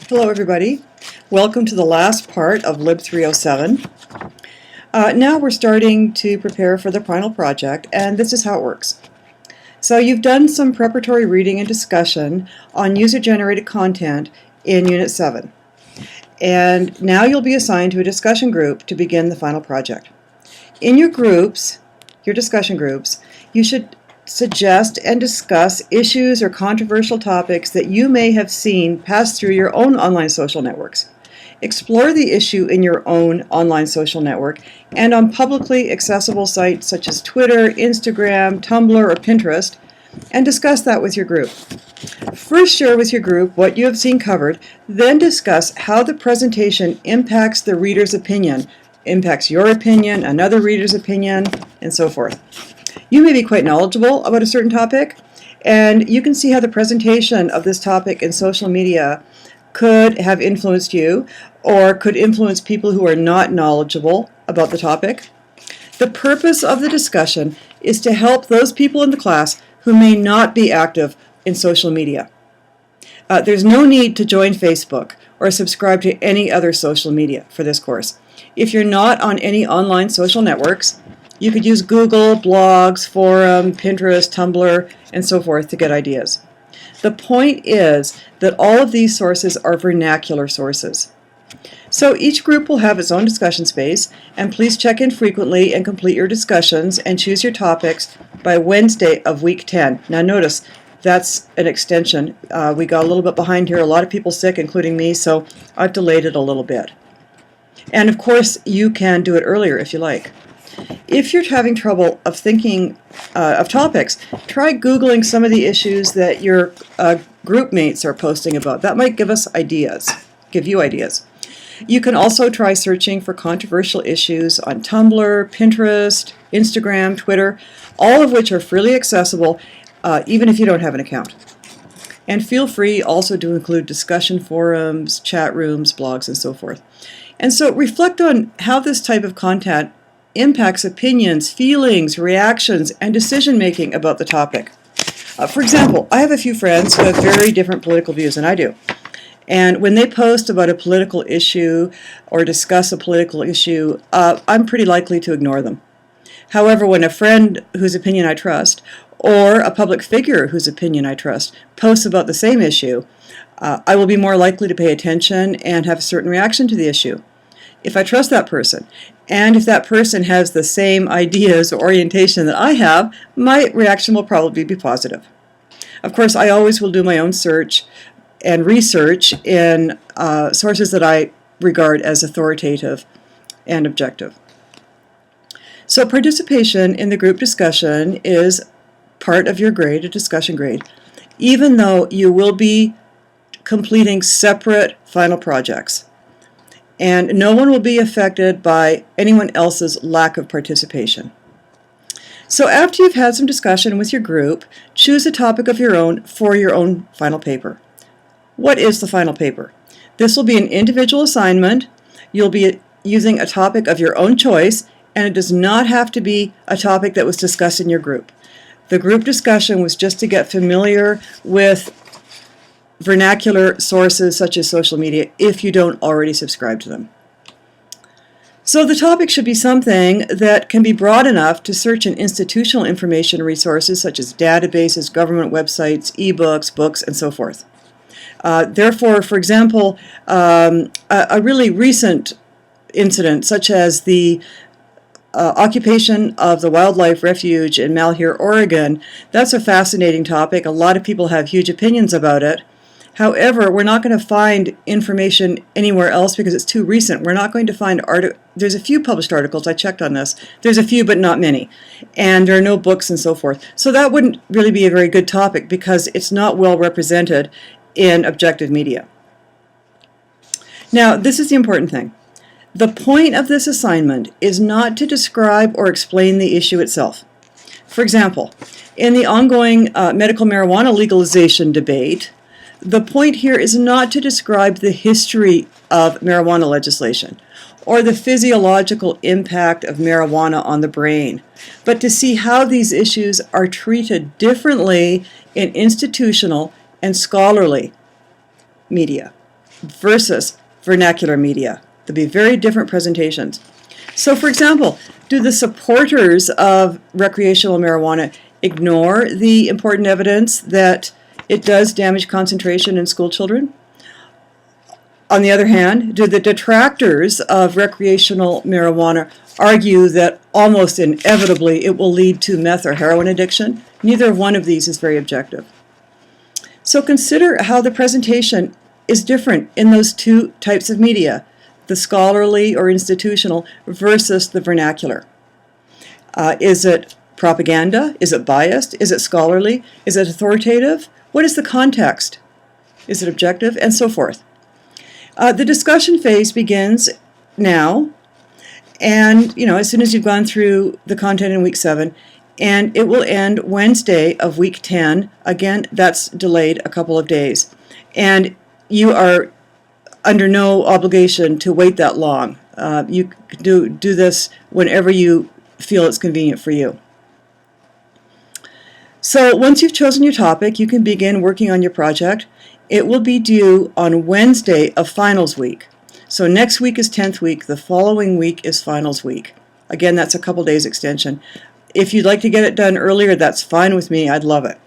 Hello everybody. Welcome to the last part of Lib307. Now we're starting to prepare for the final project, and this is how it works. So you've done some preparatory reading and discussion on user-generated content in Unit 7. And now you'll be assigned to a discussion group to begin the final project. In your groups, your discussion groups, you should suggest and discuss issues or controversial topics that you may have seen pass through your own online social networks. Explore the issue in your own online social network and on publicly accessible sites such as Twitter, Instagram, Tumblr, or Pinterest, and discuss that with your group. First, share with your group what you have seen covered, then discuss how the presentation impacts the reader's opinion, impacts your opinion, another reader's opinion, and so forth. You may be quite knowledgeable about a certain topic, and you can see how the presentation of this topic in social media could have influenced you or could influence people who are not knowledgeable about the topic. The purpose of the discussion is to help those people in the class who may not be active in social media. There's no need to join Facebook or subscribe to any other social media for this course. If you're not on any online social networks, you could use Google, blogs, forum, Pinterest, Tumblr, and so forth to get ideas. The point is that all of these sources are vernacular sources. So each group will have its own discussion space, and please check in frequently and complete your discussions and choose your topics by Wednesday of week 10. Now notice, that's an extension. We got a little bit behind here, a lot of people sick, including me, so I've delayed it a little bit. And of course, you can do it earlier if you like. If you're having trouble of thinking of topics, try Googling some of the issues that your group mates are posting about. That might give you ideas. You can also try searching for controversial issues on Tumblr, Pinterest, Instagram, Twitter, all of which are freely accessible, even if you don't have an account. And feel free also to include discussion forums, chat rooms, blogs, and so forth. And so reflect on how this type of content impacts opinions, feelings, reactions, and decision-making about the topic. For example, I have a few friends who have very different political views than I do. And when they post about a political issue or discuss a political issue, I'm pretty likely to ignore them. However, when a friend whose opinion I trust, or a public figure whose opinion I trust, posts about the same issue, I will be more likely to pay attention and have a certain reaction to the issue. If I trust that person, and if that person has the same ideas or orientation that I have, my reaction will probably be positive. Of course, I always will do my own search and research in sources that I regard as authoritative and objective. So participation in the group discussion is part of your grade, a discussion grade, even though you will be completing separate final projects. And no one will be affected by anyone else's lack of participation. So after you've had some discussion with your group, choose a topic of your own for your own final paper. What is the final paper? This will be an individual assignment. You'll be using a topic of your own choice, and it does not have to be a topic that was discussed in your group. The group discussion was just to get familiar with vernacular sources such as social media if you don't already subscribe to them. So the topic should be something that can be broad enough to search in institutional information resources such as databases, government websites, ebooks, books, and so forth. Therefore, for example, a really recent incident such as the occupation of the wildlife refuge in Malheur, Oregon, that's a fascinating topic. A lot of people have huge opinions about it. However, we're not going to find information anywhere else because it's too recent. We're not going to find there's a few published articles, I checked on this. There's a few, but not many. And there are no books and so forth. So that wouldn't really be a very good topic because it's not well represented in objective media. Now, this is the important thing. The point of this assignment is not to describe or explain the issue itself. For example, in the ongoing medical marijuana legalization debate, the point here is not to describe the history of marijuana legislation or the physiological impact of marijuana on the brain, but to see how these issues are treated differently in institutional and scholarly media. versus vernacular media. There'll be very different presentations. So, for example, do the supporters of recreational marijuana ignore the important evidence that it does damage concentration in school children? On the other hand, do the detractors of recreational marijuana argue that almost inevitably it will lead to meth or heroin addiction? Neither one of these is very objective. So consider how the presentation is different in those two types of media, the scholarly or institutional versus the vernacular. Is it propaganda? Is it biased? Is it scholarly? Is it authoritative? What is the context? Is it objective? And so forth. The discussion phase begins now, and as soon as you've gone through the content in week 7, and it will end Wednesday of week 10. Again, that's delayed a couple of days. And you are under no obligation to wait that long. You can do this whenever you feel it's convenient for you. So once you've chosen your topic, you can begin working on your project. It will be due on Wednesday of finals week. So next week is 10th week. The following week is finals week. Again, that's a couple days extension. If you'd like to get it done earlier, that's fine with me. I'd love it.